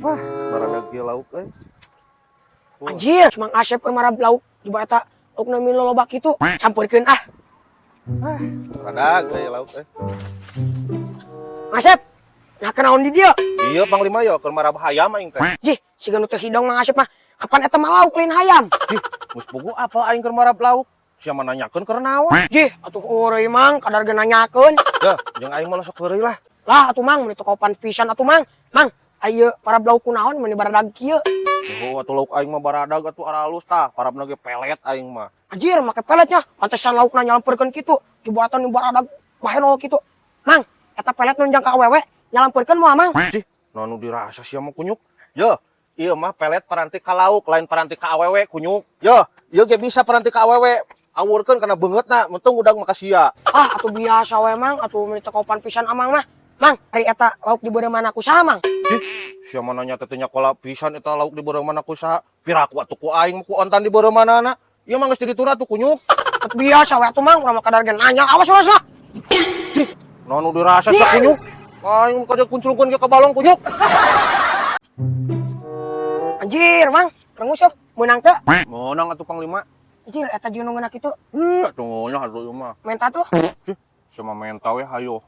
Wah, barang kieu lauk euy. Anjir, Mang Asep keur marab lauk coba eta laukna milo loba kitu. Campurkeun ah. Radag euy lauk euy. Asep, nah kenaon di dia? Ieu Panglima yo keur marab hayam aing teh. Jih, siga nu teh hidong Mang Asep mah. Kapan eta mah lauk lain hayam? Ih, geus puguh apa aing keur marab lauk? Sia mah nanyakeun keur naon? Jih, atuh euy Mang, kadar ge nanyakeun. Dah, jeung aing mah sok heureuy lah. Lah atuh Mang, mun itu kopan pisan atuh Mang. Mang, ayeuna parab lauk kunaon mun baradag kieu? Oh, atuh lauk aing mah baradag atuh aralus tah, parabna ge pelet aing mah. Anjir, make peletnya. Pantesan laukna nyalampeurkeun kitu. Coba atuh nu baradag bahenol kitu. Mang, eta pelet nu jang ka awewe nyalampeurkeun moal Mang. Cih, nu dirasa sia mah kunyuk. Yo, ieu mah pelet paranti ka lauk, lain paranti ka awewe kunyuk. Yo, ieu ge bisa paranti ka awewe. Awurkeun kana beungeutna, mentung udag maka sia. Ah, atuh biasa we Mang, atuh mun teu kopan pisan amang mah. Mang, ari eta lauk dibeureum mana ku saha Mang? Cih, sia mah nanya teh nyakola pisan eta lauk dibeureum mana ku saha. Piraku atuh ku aing ku ontan dibeureum manana. Ieu mah geus diturna tuh kunyuk. Atuh biasa we atuh Mang, urang mah kadar ge nanya. Awas lah. Cih, nu dirasa sia kunyuk. Aing kada kunculkeun ge ka balong kunyuk. Anjir, Mang, renguseup meunang teu? Meunang atuh Panglima. Anjir, eta jeung nu ngeuna kitu. Atuh nya atuh ieu mah. Menta tuh. Cih, sia mah menta we hayo.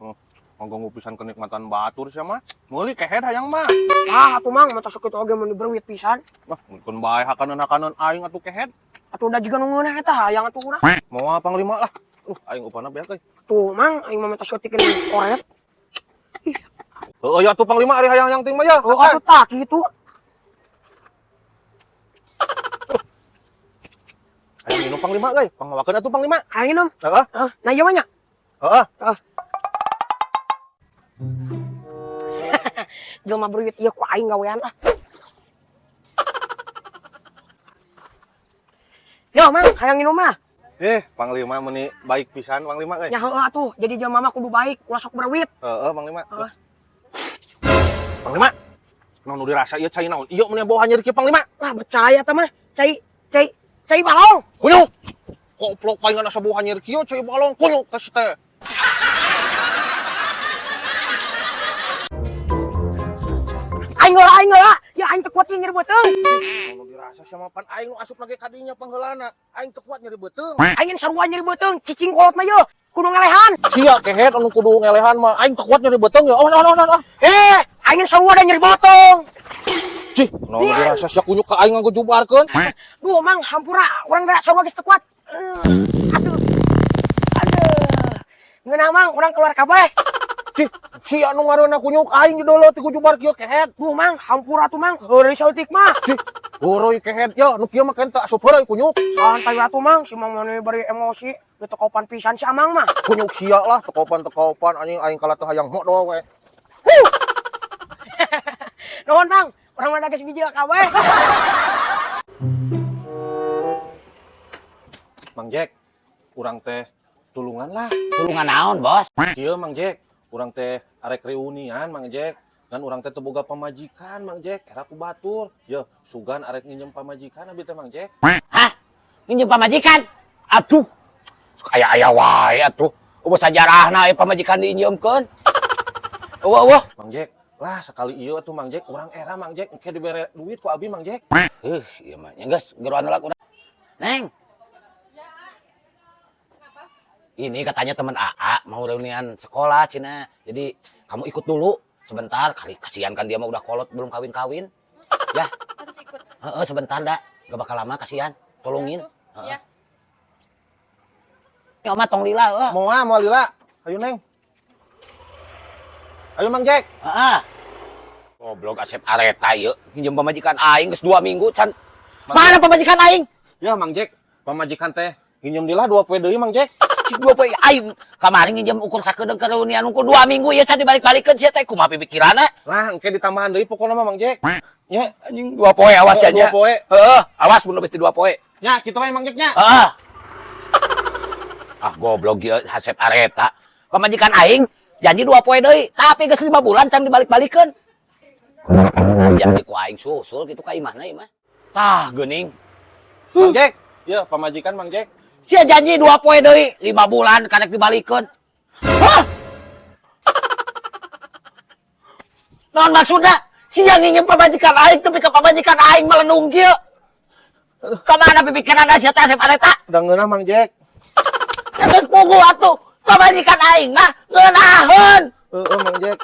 Mengganggu pisan kenikmatan batur sia mah. Meuli kehed hayang mah. Ah, atuh Mang, mata sakitu oge mun diberwit pisan. Wah, mungkin bae hakaneun-hakaneun aing atuh kehed. Atuh da juga nu ngeunah eta hayang atuh urang. Moal Panglima lah. Aing upana beak euy. Tuh, Mang, aing mah menta syutikeun koret. Heueuh ya atuh Panglima ari hayang yang ting mah ya. Oh, atuh tah kitu. Hayang minum Panglima euy. Pangawakeun atuh Panglima. Hayang minum. Heeh. Nah ieu mah nya. Heeh. Jelema berwit ieu ku aing gawean ah. Yo, Mang, hayang minum mah. Panglima meuni baik pisan Panglima euy. Nya heueuh atuh, jadi jelema mah kudu baik, ulah sok berwit. Heeh, Panglima. Heeh. Panglima. Nu dirasa ieu cai naon? Ieu meuni bau hanyir kieu Panglima. Lah percaya tah mah, cai balong. Kunyuk. Koplok palingan asa bau hanyir kieu cai balong kunyuk tes teh. Aing heula, ya aing teu kuat nyeri beuteung. Nu dirasa sia mah pan aing nu asup lagi ka dinya pangheulana. Aing teu kuat nyeri beuteung. Aing sarua nyeri beuteung, cicing kolot mah yeuh. Kudu ngelehan. Sia kehed anu kudu ngelehan mah aing teu kuat nyeri beuteung ya. Aing sarua da nyeri beuteung. Cih, nu dirasa sia kunyuk ka aing nganggo jubarkeun. Duh, Mang, hampura, urang da sarua geus teu kuat. Aduh. Ngeunah Mang, urang keluar kabeh. Cih, sia nu ngareuna kunyuk aing deuleut ti jubar kieu kehed. Duh, Mang, hampura tuh Mang, heureuy saeutik mah. Cih, heureui kehed ya, nu kieu mah kan teu asup heureuy kunyuk. Santai atuh Mang, si Mang mane bari emosi, teu tekopan pisan si Amang mah. Kunyuk sia lah, tekopan anjing aing kala teu hayang modal we. Nuhun Mang, urang mah da geus bijil kabeh. Mang Jack, urang teh tulungan lah. Tulungan naon, Bos? Kieu Mang Jack, urang teh arek reunian Mang Jack. Kan urang teh teu boga pamajikan Mang Jack, era ku batur. Yeuh, sugan arek nginjem pamajikan abi teh Mang Jack. Hah? Nginjem pamajikan? Atuh, aya wae atuh. Eueuh sajarahna pamajikan diinjemkeun. Eueuh. Mang Jack, lah sekali ieu atuh Mang Jack, urang era Mang Jack engke dibere duit ku abi Mang Jack. Ieu mah nya geus geroan heula urang. Neng. Ini katanya teman AA mau reunian sekolah Cina. Jadi kamu ikut dulu sebentar, kali kasihan kan dia mah udah kolot belum kawin-kawin. Ya. Harus ikut. Heeh, sebentar dah. Gak bakal lama kasihan. Tolongin. Heeh. Ya. Ya Oma tong lila heuh. Moal lila. Ayo Neng. Ayo Mang Jack. Heeh. Goblok Asep areta ieu. Nginjem pamajikan aing geus 2 minggu can. Mana pamajikan aing? Ya Mang Jack, pamajikan teh nginjem dilah 2 poe deui Mang Jack. Cik 2 poe aing kemarin nginjem ukur sakedeung ke reunian ukur 2 minggu ya can dibalik-balikeun sia teh kumaha pikiranna? Lah engke ditambahan deui pokona mah Mang Jack. Nya Anjing 2 poe awas ya nya. 2 poe. Heeh, awas mun lebih ti 2 poe. Nya kitu we Mang Jack nya. Heeh. Ah goblok ieu Asep areta. Pamajikan aing janji 2 poe deui, tapi geus 5 bulan can dibalik-balikeun. Janji ku aing susul kitu ka imahna ieu mah. Tah geuning. Mang Jack, ieu pamajikan Mang Jack. Sia janji 2 poe deui, 5 bulan karek dibalikeun. Hah? Naon maksudna? Siang ingin pamajikan aing tapi ke pamajikan aing malah nunggil. Kemana pipikiran sia teh Asep Areta? Da ngeunah Mang Jack. Geus pugu atuh. Pamajikan aing mah ngeunaheun. Mang Jack.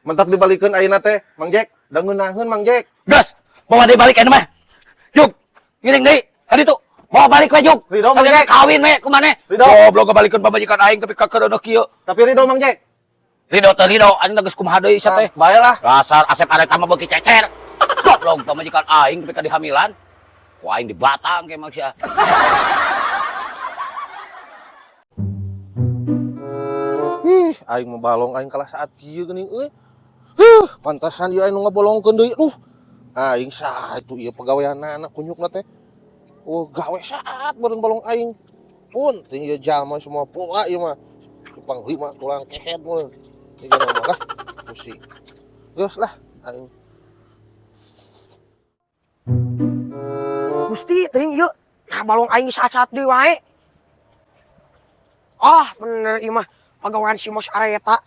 Mentak dibalikeun ayeuna teh, Mang Jack. Da ngeunaheun Mang Jack. Gas, bawa dibalik ayeuna mah. Juk, ngiring deui. Tadi tuh, bawa balik we Juk. Ridho, Mang Sadaya Jack. kawin we kumaneh. Ridho. Goblok ngabalikeun pamajikan aing tapi kakeureuna kieu. Tapi Ridho Mang Jack. Ridho teh Ridho, anjing geus kumaha deui sia teh. Bae lah. Dasar Asep Areta mah beuki cecer. Goblok pamajikan aing ketika dihamilan. Ku aing di Batang ke sia. Aing mau balong aing kalah saat kieu geuning euy. Pantasan ieu aing nu ngabolongkeun deui. Aing saha itu ieu pagaweanna kunyukna teh. Gawe saat beureun balong aing. Pun teh ieu jalma semua poa ieu mah. Panglima tulang kehet mah. Ieu mah lah pusing. Geus lah aing. Gusti teuing ieu. Nah balong aing saat-saat deui wae. Bener ieu mah pagawean si Mos Areta.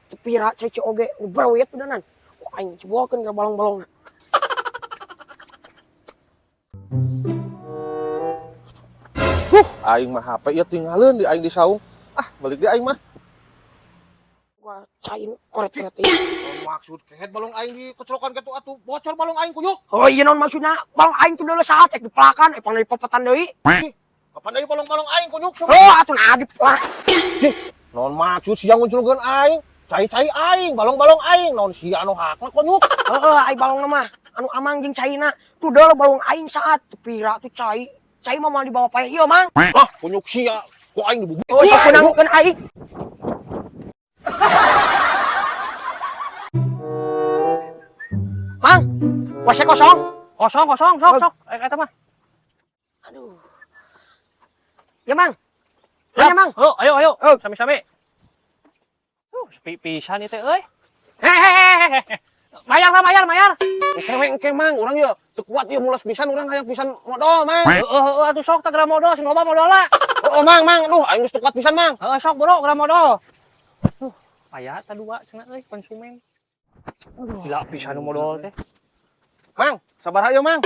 Tepira cece oge nu berwet udanan. Ku aing cobakeun ka balong-balongna. Aing mah HP ieu tinggalin di aing di saung. Balik di aing mah. Gua cain koret-koret ieu. Maksud kehet balong aing di kecrokan kitu atuh bocor balong aing kunyuk. Oh iya non maksudna balong aing tuh dulu saat cek dipelakan pang dipepetan deui. Kapan deui balong-balong aing kunyuk Atuh nah dipelak. Non maksud siang ngunculkeun aing, cai-cai aing, balong-balong aing, naon sia anu hakna kunyuk. Ai balongna mah anu amang jeung caina. Tuh deuleu balong aing saat tepira tuh cai. Cai mah mau dibawa paeh ieu mang. Kunyuk sia, ku aing dibubuh. Sakunangkeun aing. Mang, wase kosong. Kosong, sok. Eta mah. Aduh. Ya, Mang. Ya, Mang. Ayo. Sami-sami. Sepi pisan ieu teh euy. Mayar. Engke mang, urang ieu teu kuat ieu mulas pisan urang hayang pisan modal, Mang. Atuh sok teh geura modal, sing loba modal lah. Mang, aduh aing geus teu kuat pisan, Mang. Sok bro, geura modal. Aya teh dua cenah euy konsumen. Gila pisan nu modal teh. Mang, sabar ayo, Mang.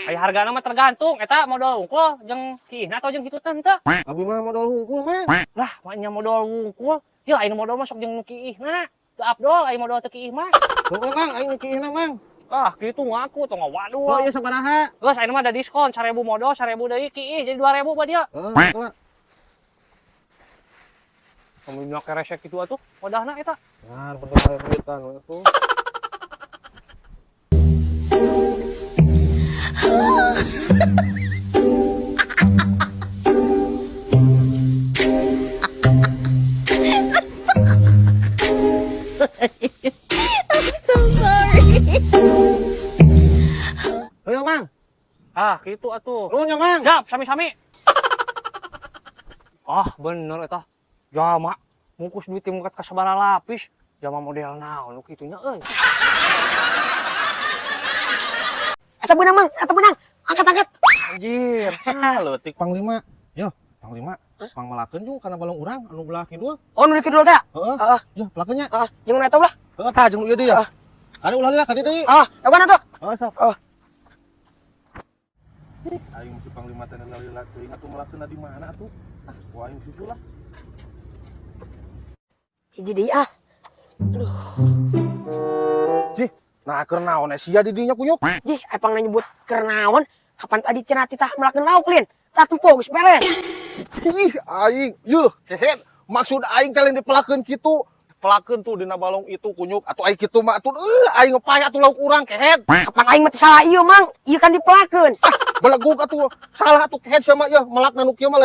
Aya hargana mah tergantung eta modal wungkul jeung kieuhna atau jeung kitu teh henteu. Abi mah modal hungkul, Mang. Lah, nya modal wungkul. Ya ayeuna modal mah sok jeung nu kieuhna. Teu afdol aya modal teu kieuh mah. Mang, aing kieuhna, Mang. Kitu ngaku tong waduh. Oh, iya sabaraha? Geus ayeuna mah ada diskon 1000 modal, 1000 deui kieuh jadi 2000 bae dia. Kamu nyak resek kitu atuh, modalna eta. Nah, bener duitan atuh. Ayo, Mang. Kitu atuh. Nuhun ya, Mang. Siap, sami-sami. Bener eta. Jama mungkus duit mukat ka sabaraha lapis. Jama model naon nu kitunya euy. Eta beunang, Mang. Angkat. Anjir. Leutik Panglima. Yo, Panglima. Pangmalakeun jeung kana balong urang anu belah kidul. Oh, nu dikidul teh. Heeh. Yo, pelakeunnya. Jeung eta ulah. Heeh, tah jeung ieu deui ya. Ada ulah ka dieu deui. Ewan atuh. Sok. Aing si Panglima teh nalila teuing atuh melakeunna di mana atuh? Ku aing susul lah. Hiji deui Aduh. Nah, keur naon sia di dinya kunyuk? Epang nyebut keur naon? Kapan tadi cenah titah melakeun lauk lin? Tah tempo geus beres. Aing, kehet. Maksud aing teh lain dipelakeun kitu. Pelakeun tuh dina balong itu kunyuk atuh aing kitu mah atuh aing ngepaya atuh lauk urang kehet. Kapan aing mah salah ieu, Mang? Ieu kan dipelakeun. Belegug atuh salah atuh kehet sama ieu melakna nu kieu mah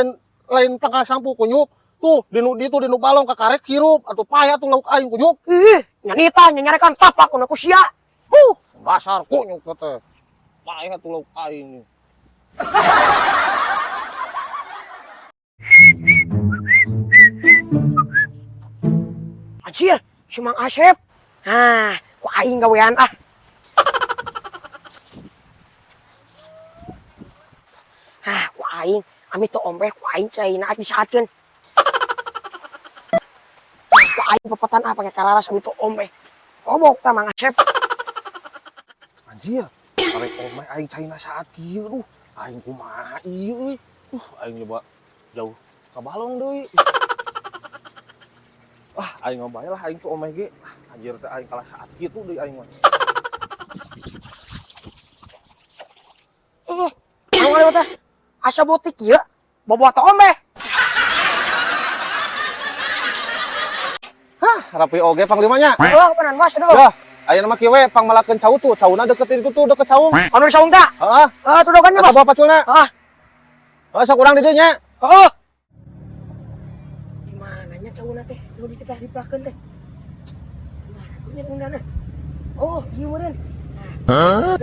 lain tengah sampu kunyuk. Tuh dinu balong ka karek hirup atuh paya atuh lauk aing kunyuk. Nyanita nyarekan tapak kuna ku sia. Dasar kunyuk teh. Paya atuh lauk aing. Anjir, si Mang Asep. Ku aing gawean ku aing ami teu ombe ku aing caina disaatkeun. Ku aing pepetan pake kararas ami teu ombe. tobok tah Mang Asep. Anjir, arek omeh aing caina saat kieu duh. Aing kumaha ieu euy. Aing nyoba jauh ka balong deui. Aing ngobae lah aing tuh omeh ge. Anjir teh aing kalah saat kieu deui aing mah. Anu lewat teh. Asa botik ieu. Boboa teh omeh. Rapi oge panglimanya. Beneran Bos, aduh. Yah, aya nama kieu we pangmalakeun cau tuh. Cauna deket itu tuh, deket saung. Anu di saung tah. Heeh. Tuh dogannya Eta Bos. bawa paculna. Heeh. Sok urang di dieu nya. Heeh. Di mananya cauna teh? Nu di teh diplakeun teh. Nah, ini undana. Oh, ieu meureun. Hah?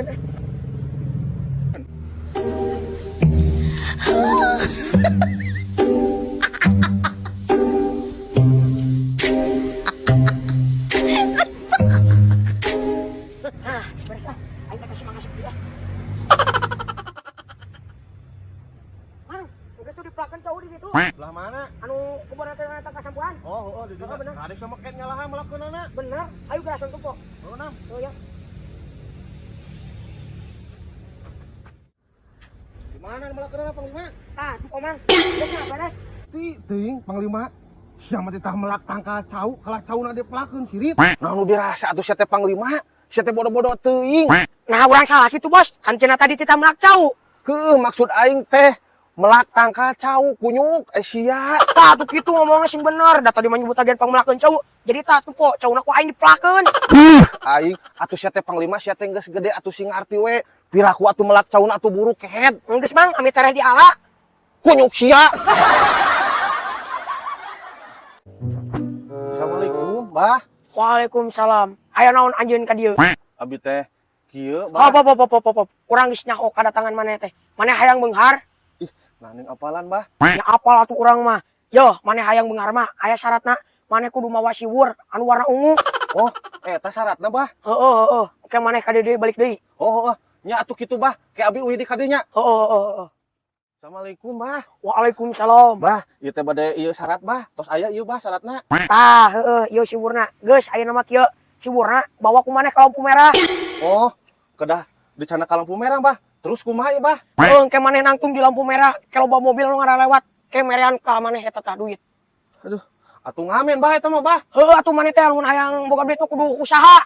Nah, beres ah. Aing kasih Mang Asep dulu ah. Mang, udah tuh diplakeun cau di ditu. Belah mana? Anu kuburan teh datang ka sampuan. Oh, di dieu. Bener. Ada sama ket nyalahan melakeunana. Bener. Ayo gerasan tuh kok. Oh, nam. Oh ya. Di mana melakeunana panglima? Tah, tuh kok Mang. Geus na beres. Teuing panglima. Siapa teh tah melak tangkal cau, kalah cauna dipelakeun sirit. Nah, nu dirasa atuh sia teh panglima. Sia teh bodoh-bodoh teuing. Nah, urang salah kitu Bos. Kan cenah tadi tita melak cau. Heuh, maksud aing teh melak tangkal cau kunyuk sia. Tah, tuh kitu ngomongnya sing bener. Da tadi mah nyebut agen pangmelakeun cau. Jadi tah tuh kok cauna ku aing diplakeun. Aing atuh sia teh panglima sia teh geus gede atuh sing ngarti we. Piraku atuh melak cauna atuh buru kehet. Geus Mang, ami tereh di ala. Kunyuk sia. Assalamualaikum, Mbah. Waalaikumsalam. Aya naon anjeun ka dieu? Abi teh kieu, Hop Mbah. hop. Urang geus nyaho kadatangan maneh teh. Maneh hayang beunghar? Nah, ning apalan, Mbah? Ya apal atuh urang mah. Yo, maneh hayang beunghar mah aya syaratna. Maneh kudu mawa siwur anu warna ungu. Oh, eta syaratna, Mbah. Heeh. Oke maneh ka dieu balik deui. Oh, nya atuh kitu, Mbah. Kayak abi uwi di kadinya. Heeh. Assalamualaikum, Mbah. Waalaikumsalam. Mbah, ieu teh bade ieu syarat, Mbah. Tos aya ieu, Mbah, syaratna. Tah, heeh, ieu siwurna. Geus ayeuna mah kieu. Siwurna bawa ku maneh ka lampu merah. Oh, kedah dicana ka lampu merah, Mbah. Terus kumaha ieu, Mbah? Heeh, ke maneh nangtung di lampu merah, ke loba mobil nu ngaralewat, ke merean ka maneh eta tah duit. Aduh, atuh ngamen, Mbah, eta mah, Mbah. Heuh, atuh maneh teh lamun hayang boga duit mah kudu usaha.